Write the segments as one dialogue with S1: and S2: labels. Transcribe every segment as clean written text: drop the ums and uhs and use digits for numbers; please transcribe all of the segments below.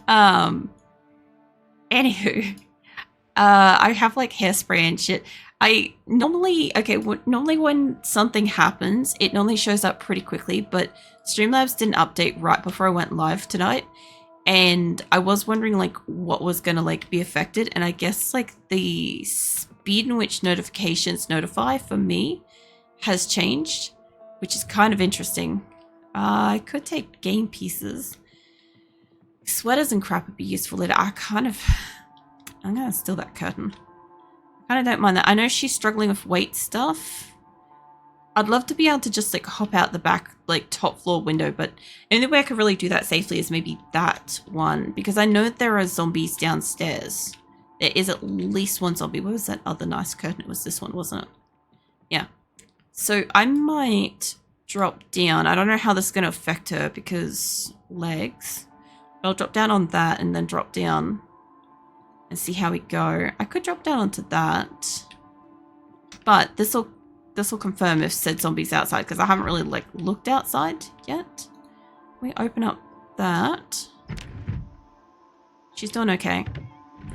S1: Um, Anywho, I have like hairspray and shit. I normally, normally when something happens, it normally shows up pretty quickly, but Streamlabs didn't update right before I went live tonight. And I was wondering like what was going to like be affected. And I guess like the speed in which notifications notify for me has changed, which is kind of interesting. I could take game pieces. Sweaters and crap would be useful later. I'm going to steal that curtain. I kind of don't mind that. I know she's struggling with weight stuff. I'd love to be able to just like hop out the back, like top floor window, but the only way I could really do that safely is maybe that one, because I know there are zombies downstairs. There is at least one zombie. Where was that other nice curtain? It was this one, wasn't it? Yeah. So I might drop down. I don't know how this is going to affect her because legs. I'll drop down on that and then drop down and see how we go. I could drop down onto that, but this will confirm if said zombie's outside, because I haven't really like looked outside yet. We open up that. She's doing okay.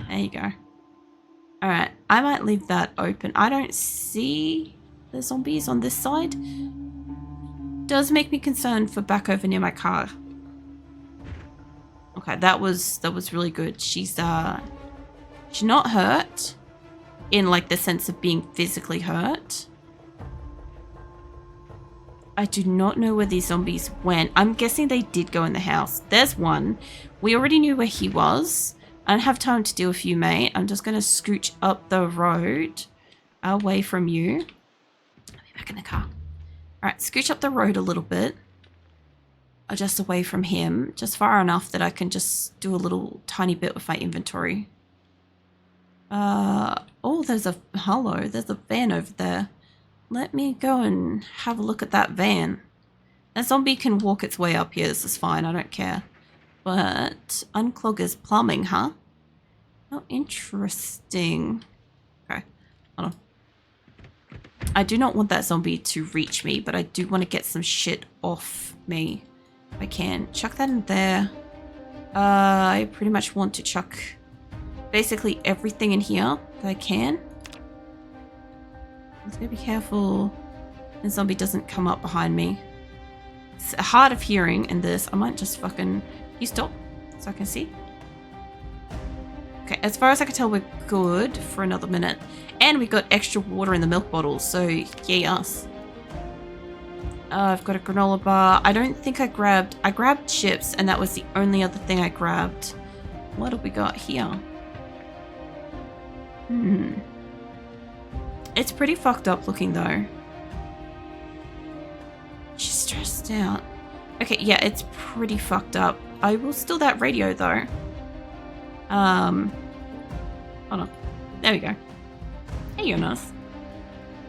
S1: There you go. All right, I might leave that open. I don't see the zombies on this side. Does make me concerned for back over near my car. Okay, that was really good. She's not hurt in like the sense of being physically hurt. I do not know where these zombies went. I'm guessing they did go in the house. There's one. We already knew where he was. I don't have time to deal with you, mate. I'm just going to scooch up the road away from you. I'll be back in the car. All right, scooch up the road a little bit. Just away from him. Just far enough that I can just do a little tiny bit with my inventory. Oh, there's a van over there. Let me go and have a look at that van. That zombie can walk its way up here. This is fine. I don't care. But unclog his plumbing, huh? Oh, interesting. Okay, hold on. I do not want that zombie to reach me, but I do want to get some shit off me if I can. Chuck that in there. I pretty much want to chuck basically everything in here that I can. Let's go be careful the zombie doesn't come up behind me. It's hard of hearing in this. I might just fucking... You stop so I can see. Okay, as far as I can tell, we're good for another minute. And we got extra water in the milk bottle, so yay us. I've got a granola bar. I don't think I grabbed chips, and that was the only other thing I grabbed. What have we got here? It's pretty fucked up looking though. She's stressed out. Okay, yeah, it's pretty fucked up. I will steal that radio though. Hold on. There we go. Hey, Jonas.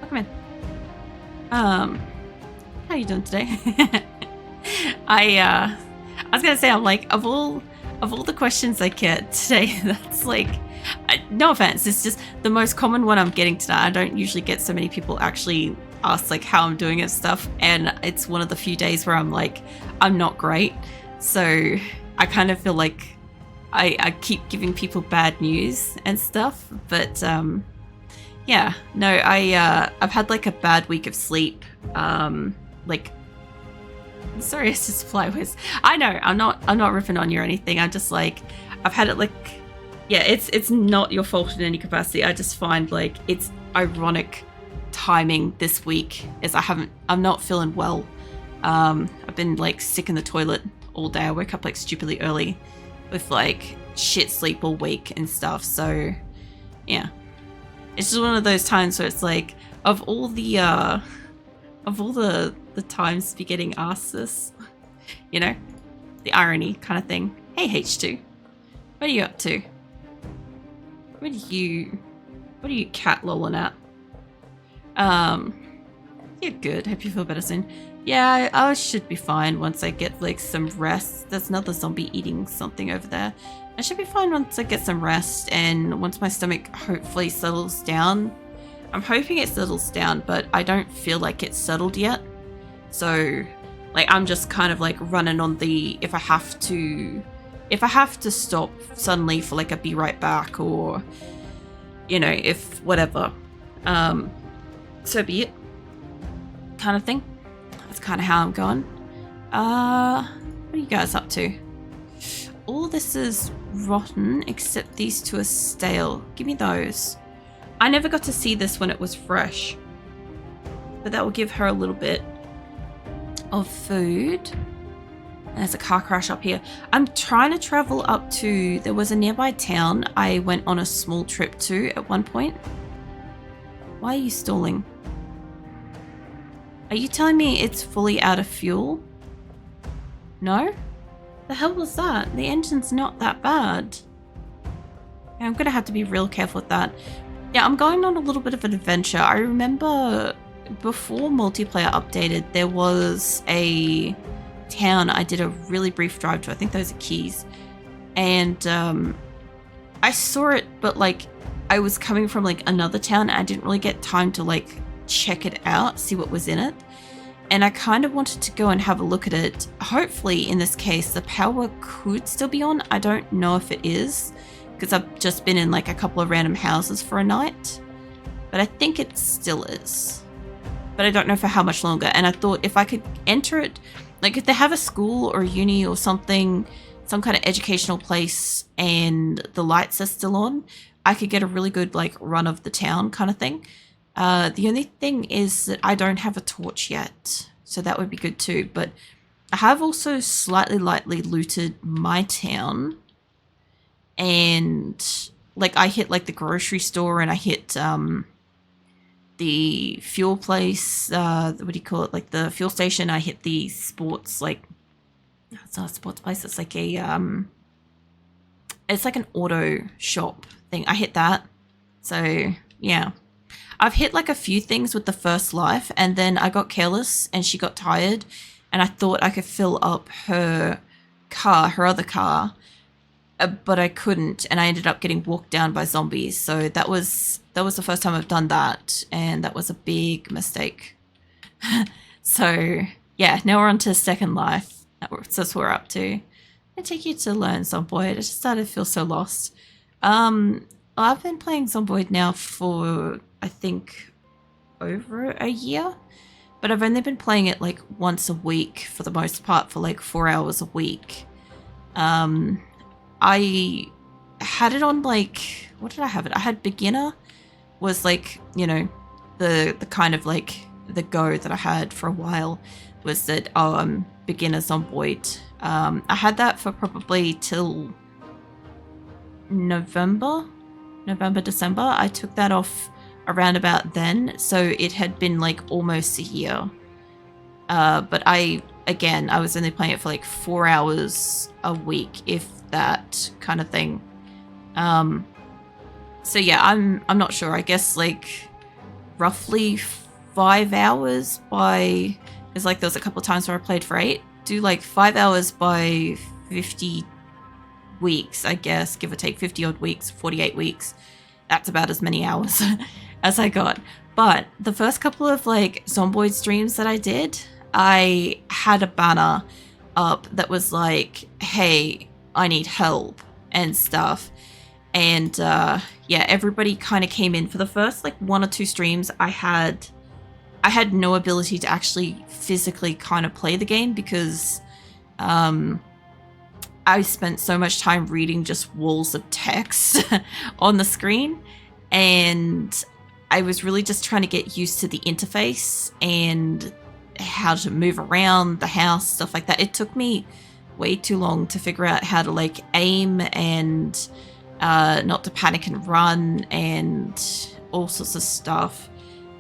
S1: Welcome in. How you doing today? I was gonna say, I'm like, of all the questions I get today, that's like, no offense, it's just the most common one I'm getting today. I don't usually get so many people actually ask like how I'm doing and stuff, and it's one of the few days where I'm like, I'm not great. So I kind of feel like I keep giving people bad news and stuff, but yeah, no, I've had like a bad week of sleep. Like, sorry, it's just flyweights. I know, I'm not ripping on you or anything. I'm just like, I've had it like, yeah, it's not your fault in any capacity. I just find like it's ironic timing this week as I'm not feeling well. I've been like sick in the toilet all day. I woke up like stupidly early with like shit sleep all week and stuff. So yeah, it's just one of those times where it's like, of all the times to be getting asked this, you know, the irony kind of thing. Hey H2, what are you up to? What are you cat lolling at? Yeah, good. Hope you feel better soon. Yeah, I should be fine once I get like some rest. There's another zombie eating something over there. I should be fine once I get some rest and once my stomach hopefully settles down. I'm hoping it settles down, but I don't feel like it's settled yet. So, like, I'm just kind of like running on the, if I have to if I have to stop suddenly for like a be right back, or you know, if whatever, so be it, kind of thing. That's kind of how I'm going. What are you guys up to? All this is rotten except these two are stale. Give me those. I never got to see this when it was fresh, but that will give her a little bit of food. There's a car crash up here. I'm trying to travel up to, there was a nearby town I went on a small trip to at one point. Why are you stalling? Are you telling me it's fully out of fuel? No? The hell was that? The engine's not that bad. I'm gonna have to be real careful with that. Yeah, I'm going on a little bit of an adventure. I remember before multiplayer updated, there was a town I did a really brief drive to. I think those are Keys. And I saw it, but like I was coming from like another town and I didn't really get time to like check it out, see what was in it. And I kind of wanted to go and have a look at it. Hopefully in this case the power could still be on. I don't know if it is, because I've just been in like a couple of random houses for a night, but I think it still is, but I don't know for how much longer. And I thought if I could enter it, like if they have a school or a uni or something, some kind of educational place, and the lights are still on, I could get a really good like run of the town kind of thing. The only thing is that I don't have a torch yet, so that would be good too. But I have also slightly lightly looted my town, and like I hit like the grocery store, and I hit the fuel place, what do you call it, like the fuel station. I hit the sports, like it's not a sports place, it's like a it's like an auto shop thing. I hit that. So yeah, I've hit like a few things with the first life, and then I got careless and she got tired, and I thought I could fill up her car, her other car, but I couldn't, and I ended up getting walked down by zombies. So that was the first time I've done that, and that was a big mistake. So yeah, now we're on to second life. That's what we're up to. I take you to learn Zomboid. I just started to feel so lost. I've been playing Zomboid now for I think over a year, but I've only been playing it like once a week for the most part, for like 4 hours a week. I had it on like, what did I have it? I had beginner, was like, you know, the kind of like the go that I had for a while was that, beginner Zomboid. I had that for probably till November, December. I took that off around about then, so it had been like almost a year. But I was only playing it for like 4 hours a week, if that kind of thing. So yeah, I'm not sure. I guess like roughly 5 hours by, it's like there was a couple of times where I played for 8. Do like 5 hours by 50 weeks, I guess, give or take 50 odd weeks, 48 weeks. That's about as many hours as I got. But the first couple of like Zomboid streams that I did, I had a banner up that was like, hey, I need help and stuff. And yeah, everybody kind of came in. For the first like 1 or 2 streams, I had no ability to actually physically kind of play the game, because I spent so much time reading just walls of text on the screen, and I was really just trying to get used to the interface and how to move around the house, stuff like that. It took me way too long to figure out how to like aim and not to panic and run and all sorts of stuff.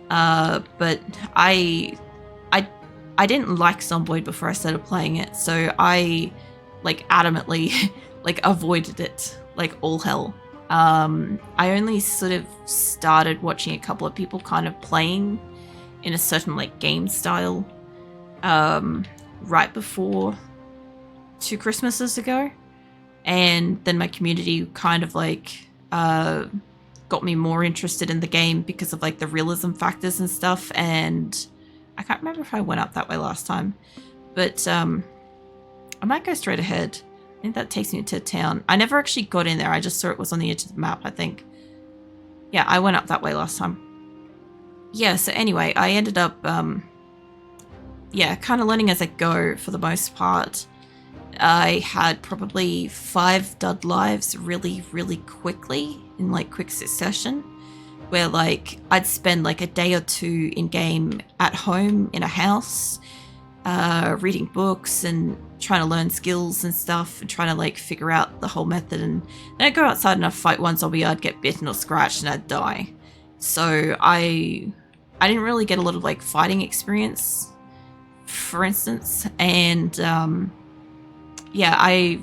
S1: But I didn't like Zomboid before I started playing it, so I like adamantly like avoided it like all hell. I only sort of started watching a couple of people kind of playing in a certain like game style right before 2 Christmases ago, and then my community kind of like got me more interested in the game because of like the realism factors and stuff. And I can't remember if I went up that way last time, but I might go straight ahead. think that takes me to town. I never actually got in there. I just saw it was on the edge of the map, I think. Yeah, I went up that way last time. Yeah, so anyway, I ended up, yeah, kind of learning as I go for the most part. I had probably 5 dud lives really, really quickly in like quick succession, where like I'd spend like a day or two in game at home in a house, reading books and trying to learn skills and stuff and trying to like figure out the whole method, and then I'd go outside and I'd fight one zombie, I'd get bitten or scratched and I'd die. So I didn't really get a lot of like fighting experience, for instance, and yeah, I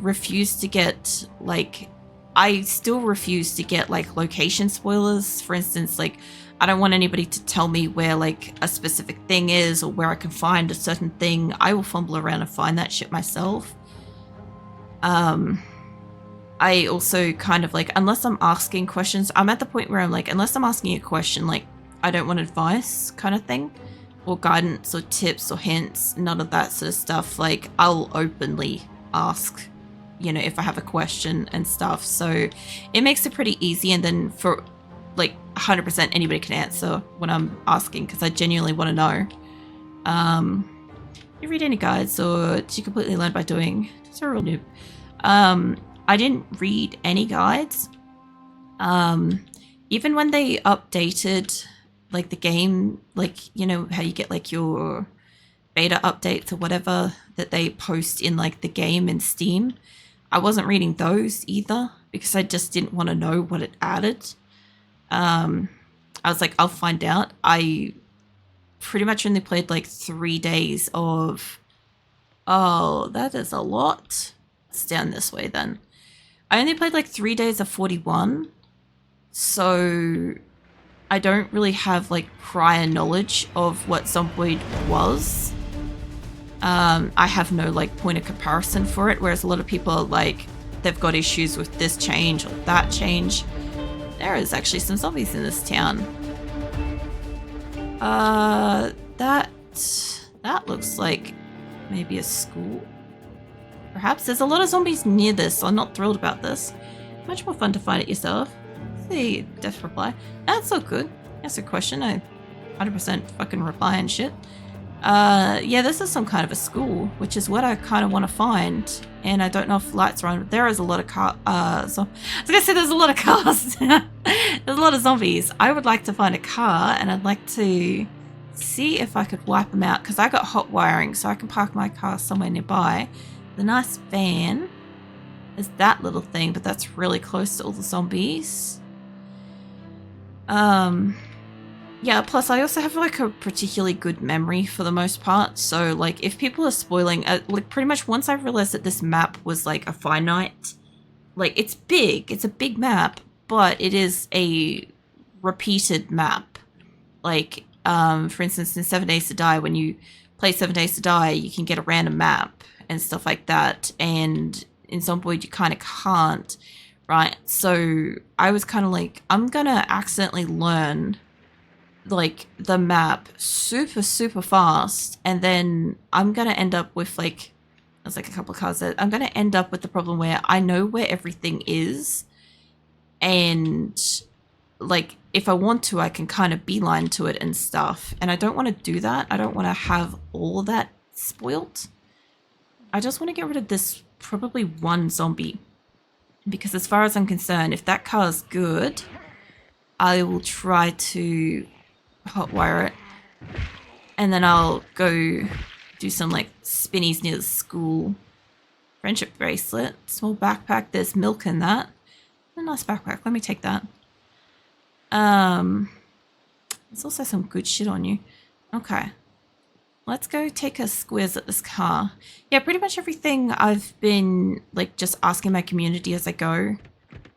S1: still refuse to get like location spoilers. For instance, like I don't want anybody to tell me where like a specific thing is or where I can find a certain thing. I will fumble around and find that shit myself. I also kind of like, unless I'm asking questions, I'm at the point where I'm like, unless I'm asking a question, like I don't want advice kind of thing, or guidance or tips or hints, none of that sort of stuff. Like I'll openly ask, you know, if I have a question and stuff. So it makes it pretty easy, and then for like 100% anybody can answer when I'm asking, because I genuinely want to know. You read any guides, or did you completely learn by doing? Just a real noob. I didn't read any guides. Even when they updated like the game, like, you know how you get like your beta updates or whatever that they post in like the game in Steam, I wasn't reading those either because I just didn't want to know what it added. I was like, I'll find out. I pretty much only played like 3 days of... Oh, that is a lot. It's down this way then. I only played like 3 days of 41. So I don't really have like prior knowledge of what Zomboid was. I have no like point of comparison for it, whereas a lot of people are like, they've got issues with this change or that change. There is actually some zombies in this town. That looks like maybe a school. Perhaps there's a lot of zombies near this, so I'm not thrilled about this. Much more fun to find it yourself. See, death reply. That's so good. That's a question. I 100% fucking reply and shit. Yeah, this is some kind of a school, which is what I kind of want to find. And I don't know if lights are on. There is a lot of I was gonna say there's a lot of cars. There's a lot of zombies. I would like to find a car, and I'd like to see if I could wipe them out, because I got hot wiring, so I can park my car somewhere nearby. The nice van is that little thing, but that's really close to all the zombies. Yeah, plus I also have like a particularly good memory for the most part, so like if people are spoiling, like pretty much once I realized that this map was like a finite, like it's big, it's a big map, but it is a repeated map. Like, for instance, in 7 Days to Die, when you play 7 Days to Die, you can get a random map and stuff like that, and in Zomboid you kind of can't, right? So I was kind of like, I'm gonna accidentally learn like the map super fast, and then I'm gonna end up with like, there's like a couple of cars that I'm gonna end up with the problem where I know where everything is, and like if I want to I can kind of beeline to it and stuff, and I don't want to do that. I don't want to have all of that spoilt. I just want to get rid of this probably one zombie, because as far as I'm concerned, if that car is good, I will try to hotwire it, and then I'll go do some like spinnies near the school. Friendship bracelet, small backpack, there's milk in that. A nice backpack, let me take that. There's also some good shit on you. Okay, let's go take a squiz at this car. Yeah, pretty much everything I've been like just asking my community as I go,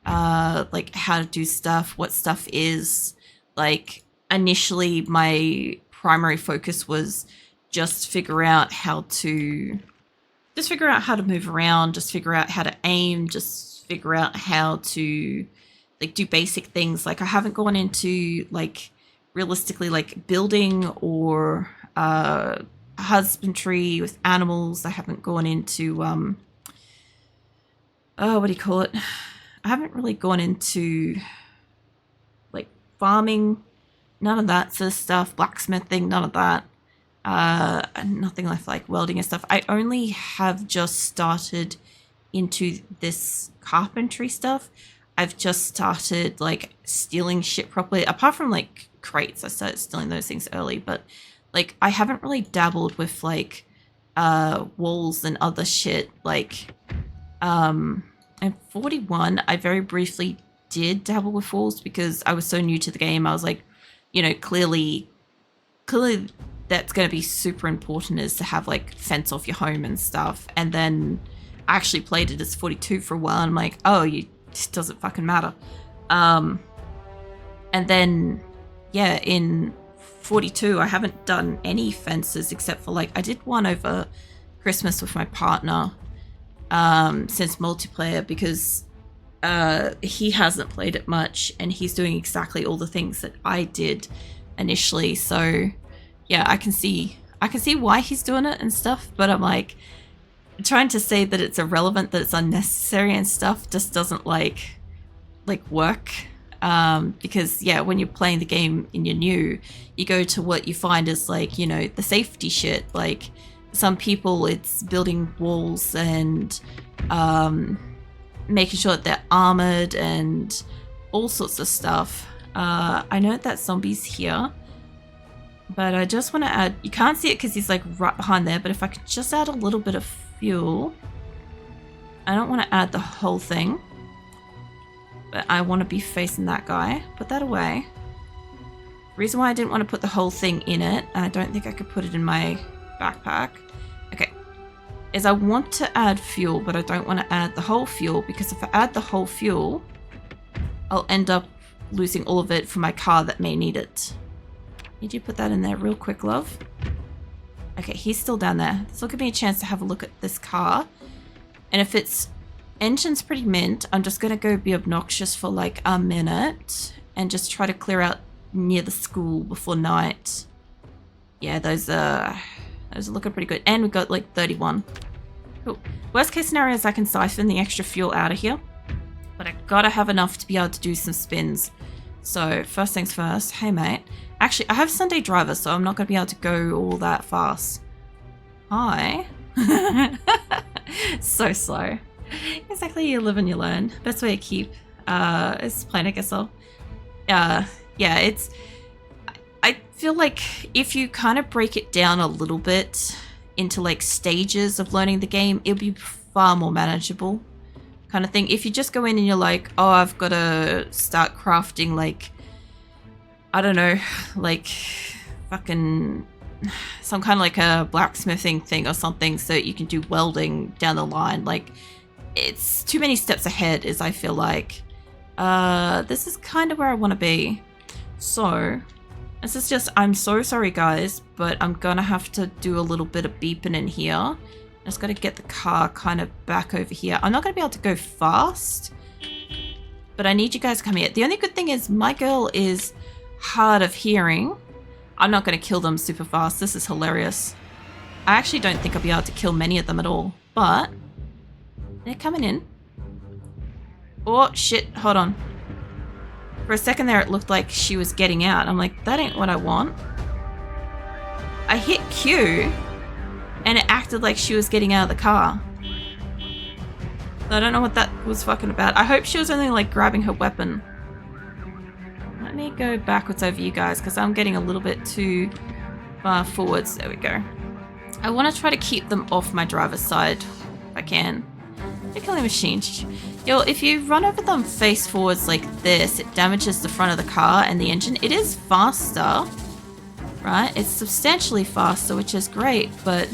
S1: like how to do stuff, what stuff is. Like initially my primary focus was just figure out how to move around, just figure out how to aim, just figure out how to like do basic things. Like I haven't gone into like realistically like building or husbandry with animals. I haven't gone into oh, what do you call it? I haven't really gone into like farming, none of that sort of stuff, blacksmithing, none of that. And nothing like welding and stuff. I only have just started into this carpentry stuff. I've just started like stealing shit properly. Apart from like crates, I started stealing those things early, but like I haven't really dabbled with like walls and other shit. Like in 41, I very briefly did dabble with walls because I was so new to the game. I was like, you know, clearly that's going to be super important is to have like fence off your home and stuff. And then I actually played it as 42 for a while and I'm like, oh, it doesn't fucking matter. And then yeah, in 42 I haven't done any fences except for like I did one over Christmas with my partner since multiplayer because he hasn't played it much and he's doing exactly all the things that I did initially. So yeah, I can see why he's doing it and stuff, but I'm like trying to say that it's irrelevant, that it's unnecessary and stuff just doesn't like work. Because yeah, when you're playing the game and you're new, you go to what you find is like, you know, the safety shit. Like some people it's building walls and making sure that they're armored and all sorts of stuff. I know that zombie's here, but I just want to add, you can't see it because he's like right behind there, but if I could just add a little bit of fuel. I don't want to add the whole thing, but I want to be facing that guy. Put that away. Reason why I didn't want to put the whole thing in it, and I don't think I could put it in my backpack, okay, is I want to add fuel, but I don't want to add the whole fuel because if I add the whole fuel, I'll end up losing all of it for my car that may need it. Need you put that in there real quick, love? Okay, he's still down there. This will give me a chance to have a look at this car. And if its engine's pretty mint, I'm just going to go be obnoxious for like a minute and just try to clear out near the school before night. Yeah, those are looking pretty good. And we've got like 31. Cool. Worst case scenario is I can siphon the extra fuel out of here. But I gotta have enough to be able to do some spins. So first things first. Hey mate. Actually, I have Sunday driver, so I'm not going to be able to go all that fast. Hi. So slow. Exactly, you live and you learn. Best way to keep is playing, I guess. Yeah, it's... I feel like if you kind of break it down a little bit into like stages of learning the game, it'll be far more manageable kind of thing. If you just go in and you're like, oh, I've got to start crafting like, I don't know, like fucking some kind of like a blacksmithing thing or something so that you can do welding down the line. Like it's too many steps ahead is I feel like. This is kind of where I want to be. So this is just, I'm so sorry guys, but I'm gonna have to do a little bit of beeping in here. I just gotta get the car kind of back over here. I'm not gonna be able to go fast, but I need you guys to come here. The only good thing is my girl is hard of hearing. I'm not going to kill them super fast. This is hilarious. I actually don't think I'll be able to kill many of them at all, but they're coming in. Oh shit, hold on. For a second there it looked like she was getting out. I'm like, that ain't what I want. I hit Q and it acted like she was getting out of the car. So I don't know what that was fucking about. I hope she was only like grabbing her weapon. Let me go backwards over you guys because I'm getting a little bit too far forwards. There we go. I want to try to keep them off my driver's side if I can. They're killing machines. Yo, if you run over them face forwards like this, it damages the front of the car and the engine. It is faster, right? It's substantially faster, which is great, but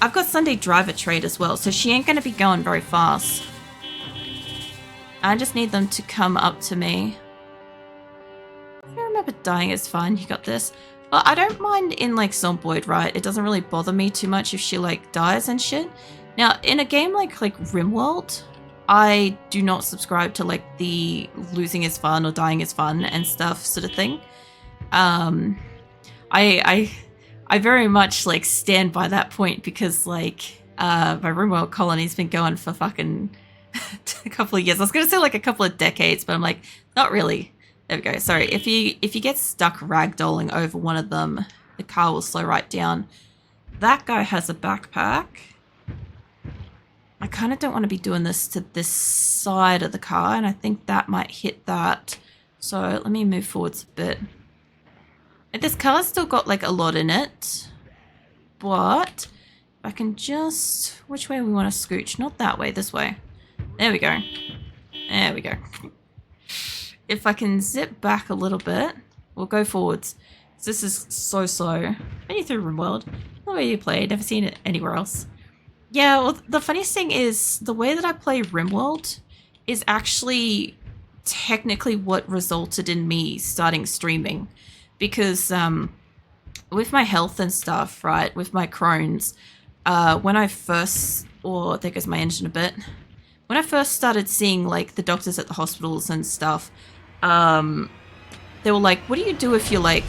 S1: I've got Sunday driver trait as well, so she ain't going to be going very fast. I just need them to come up to me. I remember dying is fine. You got this. Well, I don't mind in like Zomboid, right? It doesn't really bother me too much if she like dies and shit. Now, in a game like RimWorld, I do not subscribe to like the losing is fun or dying is fun and stuff sort of thing. I very much like stand by that point because like my RimWorld colony's been going for fucking a couple of years. I was gonna say like a couple of decades, but I'm like, not really. There we go. Sorry, if you get stuck ragdolling over one of them, the car will slow right down. That guy has a backpack. I kind of don't want to be doing this to this side of the car, and I think that might hit that. So let me move forwards a bit. This car's still got like a lot in it, but if I can just, which way we want to scooch? Not that way, this way. There we go. There we go. If I can zip back a little bit, we'll go forwards. This is so slow. Only through RimWorld. The way you play, never seen it anywhere else. Yeah, well, the funniest thing is the way that I play RimWorld is actually technically what resulted in me starting streaming. Because with my health and stuff, right, with my Crohn's, when I first, oh, there goes my engine a bit. When I first started seeing like the doctors at the hospitals and stuff, they were like, what do you do if you're like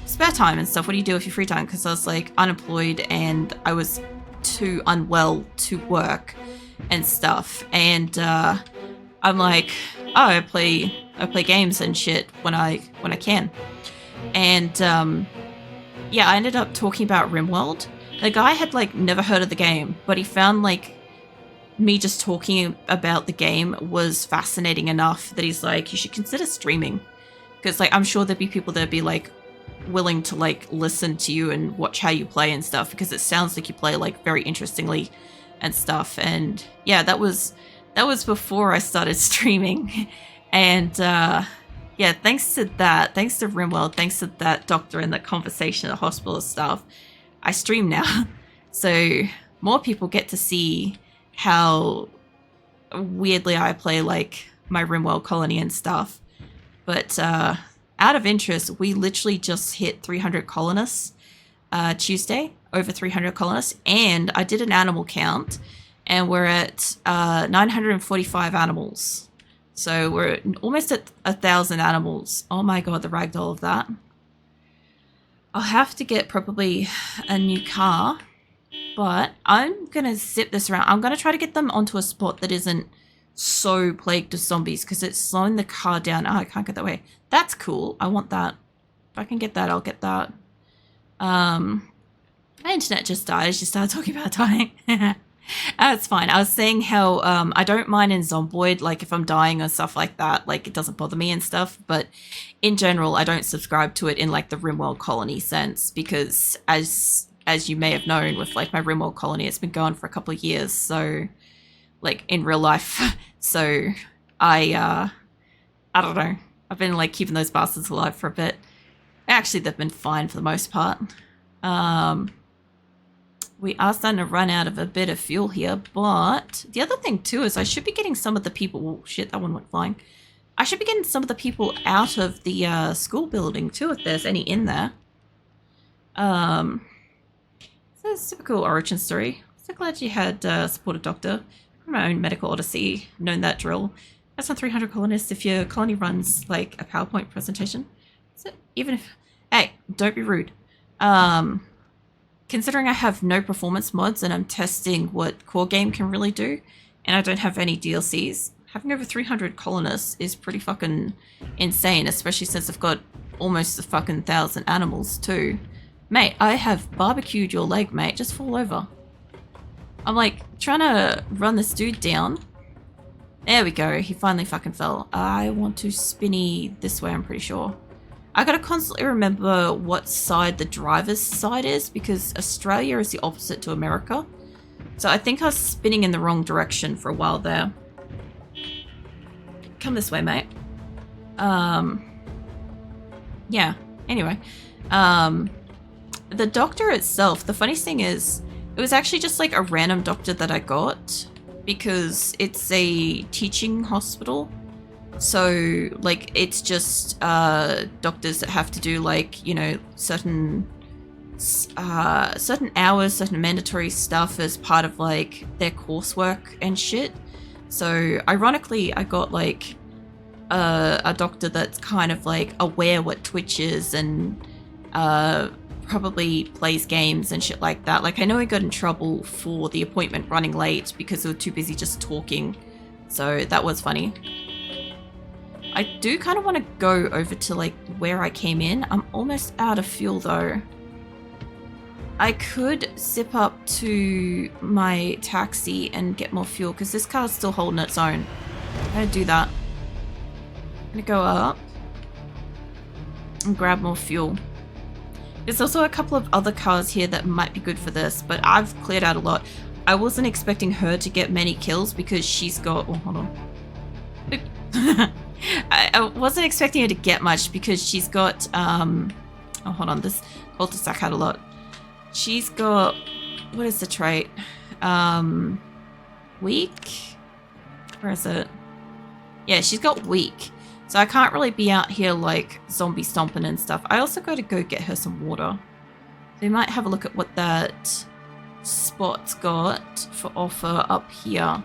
S1: spare time and stuff? What do you do if you're free time? Because I was like unemployed and I was too unwell to work and stuff. And I'm like, oh, I play games and shit when I can. And yeah, I ended up talking about RimWorld. The guy had like never heard of the game, but he found like me just talking about the game was fascinating enough that he's like, you should consider streaming. Because like I'm sure there'd be people that'd be like willing to like listen to you and watch how you play and stuff, because it sounds like you play like very interestingly and stuff. And yeah, that was before I started streaming. And yeah, thanks to that, thanks to RimWorld, thanks to that doctor and that conversation at the hospital stuff, I stream now. So more people get to see how weirdly I play like my RimWorld colony and stuff. But out of interest, we literally just hit 300 colonists Tuesday, over 300 colonists, and I did an animal count, and we're at 945 animals. So we're almost at 1,000 animals. Oh my god, the ragdoll of that. I'll have to get probably a new car, but I'm going to zip this around. I'm going to try to get them onto a spot that isn't so plagued with zombies, because it's slowing the car down. Oh, I can't get that way. That's cool. I want that. If I can get that, I'll get that. My internet just died. I just started talking about dying. It's fine. I was saying how I don't mind in Zomboid, like if I'm dying or stuff like that, like it doesn't bother me and stuff. But in general, I don't subscribe to it in like the RimWorld colony sense, because as you may have known with like my RimWorld colony, it's been going for a couple of years. So like in real life. So I don't know. I've been like keeping those bastards alive for a bit. Actually, they've been fine for the most part. We are starting to run out of a bit of fuel here, but the other thing too is I should be getting some of the people, oh shit, that one went flying. I should be getting some of the people out of the school building too, if there's any in there. So it's a super cool origin story. So glad you had supported doctor. From my own medical odyssey, known that drill. That's on 300 colonists if your colony runs like a PowerPoint presentation. So even if, hey, don't be rude. Considering I have no performance mods and I'm testing what core game can really do, and I don't have any DLCs, having over 300 colonists is pretty fucking insane, especially since I've got almost a fucking 1,000 animals too. Mate, I have barbecued your leg, mate. Just fall over. I'm like trying to run this dude down. There we go. He finally fucking fell. I want to spinny this way, I'm pretty sure. I gotta constantly remember what side the driver's side is, because Australia is the opposite to America. So I think I was spinning in the wrong direction for a while there. Come this way, mate. Yeah, anyway. The doctor itself, the funniest thing is, it was actually just like a random doctor that I got, because it's a teaching hospital. So like it's just doctors that have to do like, you know, certain hours, certain mandatory stuff as part of like their coursework and shit. So ironically, I got like a doctor that's kind of like aware what Twitch is and probably plays games and shit like that. Like I know he got in trouble for the appointment running late because they were too busy just talking So that was funny. I do kind of want to go over to like where I came in. I'm almost out of fuel though. I could zip up to my taxi and get more fuel because this car's still holding its own. I'm gonna do that. I'm gonna go up and grab more fuel. There's also a couple of other cars here that might be good for this, but I've cleared out a lot. I wasn't expecting her to get many kills because she's got... Oh, hold on. I wasn't expecting her to get much because she's got... Oh, hold on. This cul-de-sac had a lot. She's got... What is the trait? Weak? Where is it? Yeah, she's got weak. So I can't really be out here like zombie stomping and stuff. I also got to go get her some water. So we might have a look at what that spot's got for offer up here.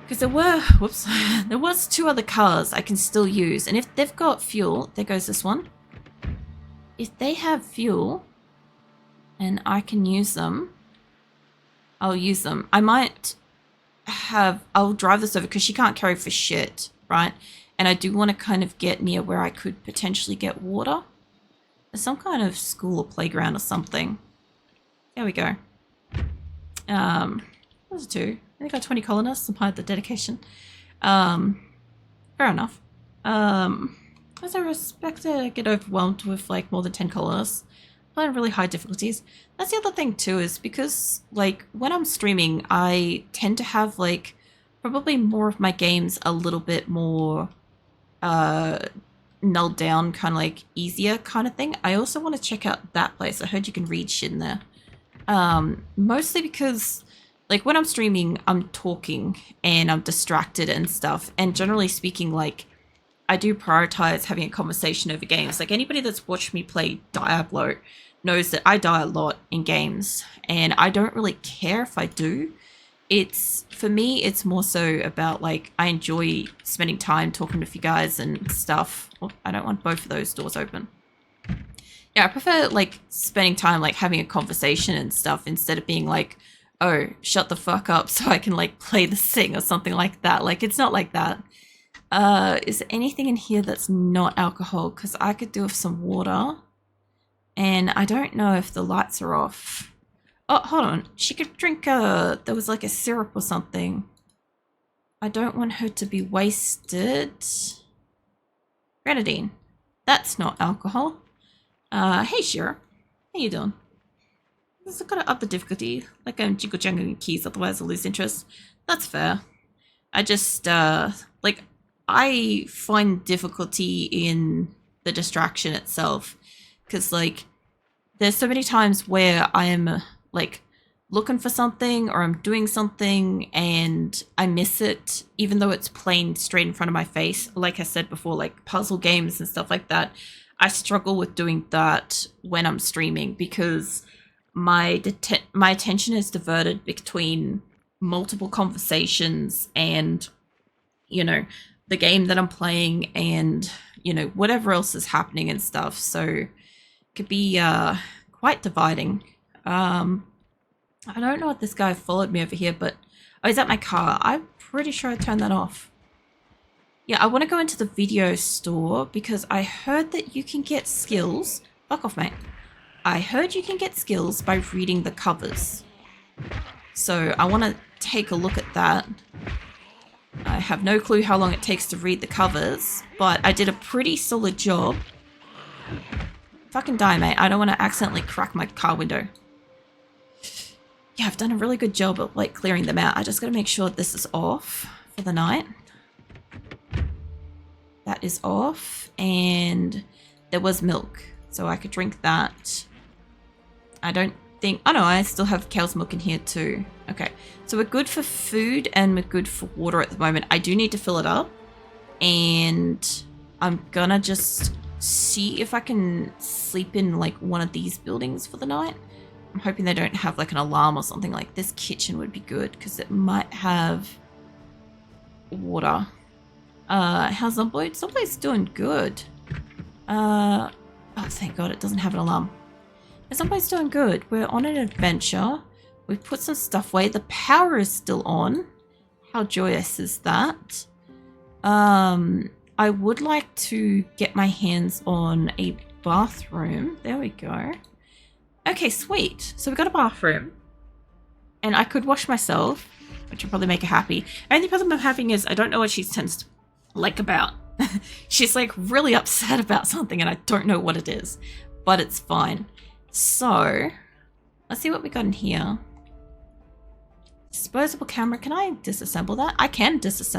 S1: Because there were, whoops, there was 2 other cars I can still use. And if they've got fuel, there goes this one. If they have fuel and I can use them, I'll use them. I might have, I'll drive this over because she can't carry for shit, right? And I do want to kind of get near where I could potentially get water. There's some kind of school or playground or something. There we go. Those 2. I think I got 20 colonists and the dedication. Fair enough. As I expect to get overwhelmed with like more than 10 colonists. Playing really high difficulties. That's the other thing too, is because like when I'm streaming, I tend to have like probably more of my games a little bit more nulled down, kind of like easier kind of thing. I also want to check out that place. I heard you can read shit in there. Mostly because like when I'm streaming, I'm talking and I'm distracted and stuff. And generally speaking, like I do prioritize having a conversation over games. Like anybody that's watched me play Diablo knows that I die a lot in games and I don't really care if I do. It's, for me, it's more so about like, I enjoy spending time talking with you guys and stuff. Oh, I don't want both of those doors open. Yeah, I prefer like spending time like having a conversation and stuff instead of being like, oh, shut the fuck up so I can like play this thing or something like that. Like, it's not like that. Is there anything in here that's not alcohol? Because I could do with some water. And I don't know if the lights are off. Oh, hold on. She could drink there was like a syrup or something. I don't want her to be wasted. Grenadine. That's not alcohol. Hey Shira. How you doing? I've got to up the difficulty. Like I'm jiggle jangling keys, otherwise I'll lose interest. That's fair. I just, like, I find difficulty in the distraction itself. Because, like, there's so many times where I am, like, looking for something or I'm doing something and I miss it, even though it's plain straight in front of my face. Like I said before, like, puzzle games and stuff like that. I struggle with doing that when I'm streaming because my attention is diverted between multiple conversations and, you know, the game that I'm playing and, you know, whatever else is happening and stuff. So could be quite dividing. I don't know if this guy followed me over here, but oh, he's at my car. I'm pretty sure I turned that off. Yeah, I want to go into the video store because I heard that you can get skills. Fuck off, mate. I heard you can get skills by reading the covers. So I want to take a look at that. I have no clue how long it takes to read the covers, but I did a pretty solid job. Fucking die, mate. I don't want to accidentally crack my car window. Yeah, I've done a really good job of like clearing them out. I just got to make sure this is off for the night. That is off. And there was milk, so I could drink that. I don't think... Oh no, I still have cow's milk in here too. Okay, so we're good for food and we're good for water at the moment. I do need to fill it up. And I'm gonna just see if I can sleep in like one of these buildings for the night. I'm hoping they don't have like an alarm or something. Like this kitchen would be good because it might have water. How's Zomboid? Zomboid's doing good. Oh, thank God it doesn't have an alarm. Zomboid's doing good. We're on an adventure. We've put some stuff away. The power is still on. How joyous is that? I would like to get my hands on a bathroom. There we go. Okay, sweet. So we got a bathroom. And I could wash myself, which would probably make her happy. Only problem I'm having is I don't know what she tends to like about. She's like really upset about something and I don't know what it is. But it's fine. So, let's see what we got in here. Disposable camera. Can I disassemble that? I can disassemble.